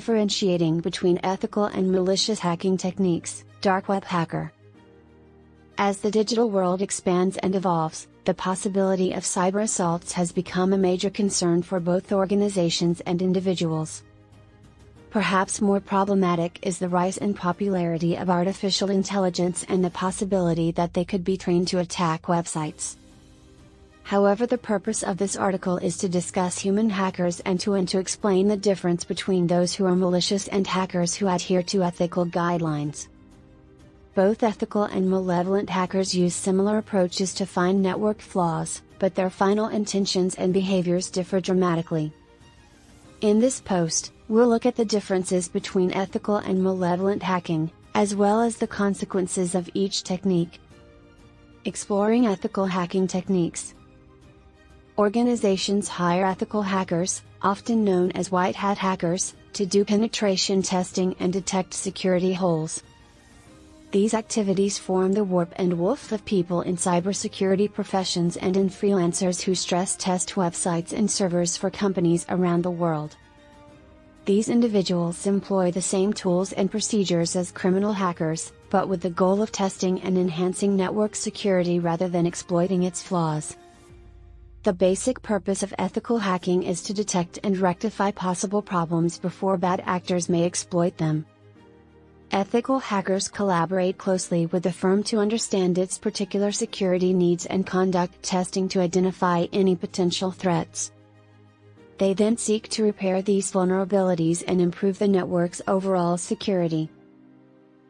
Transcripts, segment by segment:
Differentiating between ethical and malicious hacking techniques, dark web hacker. As the digital world expands and evolves, the possibility of cyber assaults has become a major concern for both organizations and individuals. Perhaps more problematic is the rise in popularity of artificial intelligence and the possibility that they could be trained to attack websites. However, the purpose of this article is to discuss human hackers and to explain the difference between those who are malicious and hackers who adhere to ethical guidelines. Both ethical and malevolent hackers use similar approaches to find network flaws, but their final intentions and behaviors differ dramatically. In this post, we'll look at the differences between ethical and malevolent hacking, as well as the consequences of each technique. Exploring ethical hacking techniques. Organizations hire ethical hackers, often known as white hat hackers, to do penetration testing and detect security holes. These activities form the warp and woof of people in cybersecurity professions and in freelancers who stress test websites and servers for companies around the world. These individuals employ the same tools and procedures as criminal hackers, but with the goal of testing and enhancing network security rather than exploiting its flaws. The basic purpose of ethical hacking is to detect and rectify possible problems before bad actors may exploit them. Ethical hackers collaborate closely with the firm to understand its particular security needs and conduct testing to identify any potential threats. They then seek to repair these vulnerabilities and improve the network's overall security.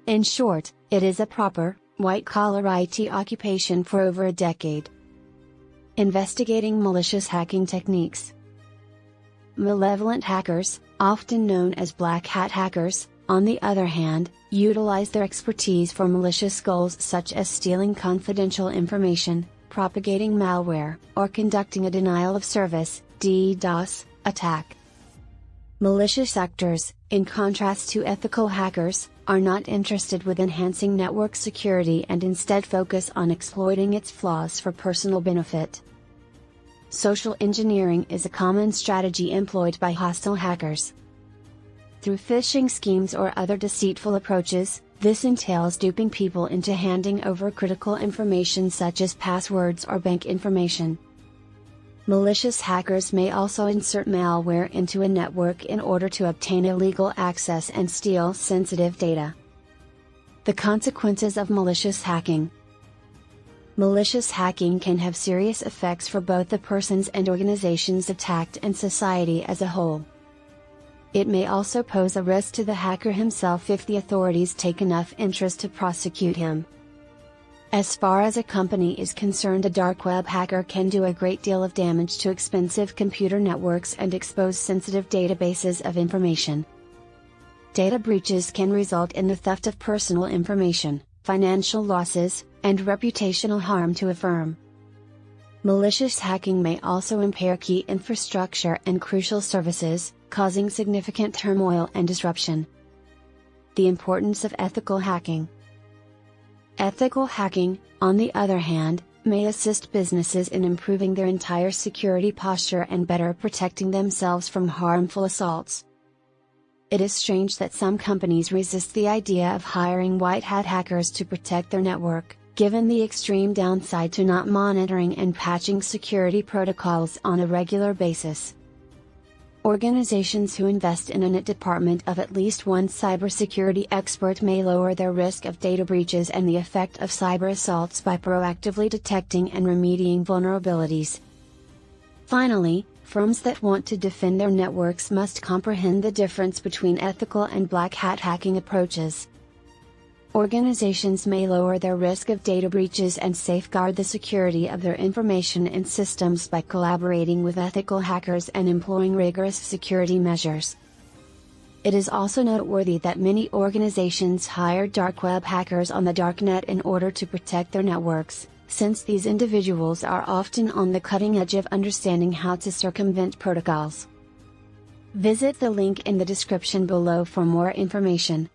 In short, it is a proper, white-collar IT occupation for over a decade. Investigating malicious hacking techniques. Malevolent hackers, often known as black hat hackers, on the other hand, utilize their expertise for malicious goals such as stealing confidential information, propagating malware, or conducting a denial of service (DDoS) attack. Malicious actors, in contrast to ethical hackers, are not interested with enhancing network security and instead focus on exploiting its flaws for personal benefit. Social engineering is a common strategy employed by hostile hackers. Through phishing schemes or other deceitful approaches, this entails duping people into handing over critical information such as passwords or bank information. Malicious hackers may also insert malware into a network in order to obtain illegal access and steal sensitive data. The consequences of malicious hacking. Malicious hacking can have serious effects for both the persons and organizations attacked and society as a whole. It may also pose a risk to the hacker himself if the authorities take enough interest to prosecute him. As far as a company is concerned, a dark web hacker can do a great deal of damage to expensive computer networks and expose sensitive databases of information. Data breaches can result in the theft of personal information, financial losses, and reputational harm to a firm. Malicious hacking may also impair key infrastructure and crucial services, causing significant turmoil and disruption. The importance of ethical hacking. Ethical hacking, on the other hand, may assist businesses in improving their entire security posture and better protecting themselves from harmful assaults. It is strange that some companies resist the idea of hiring white hat hackers to protect their network, given the extreme downside to not monitoring and patching security protocols on a regular basis. Organizations who invest in a net department of at least one cybersecurity expert may lower their risk of data breaches and the effect of cyber assaults by proactively detecting and remediating vulnerabilities. Finally, firms that want to defend their networks must comprehend the difference between ethical and black hat hacking approaches. Organizations may lower their risk of data breaches and safeguard the security of their information and systems by collaborating with ethical hackers and employing rigorous security measures. It is also noteworthy that many organizations hire dark web hackers on the darknet in order to protect their networks, since these individuals are often on the cutting edge of understanding how to circumvent protocols. Visit the link in the description below for more information.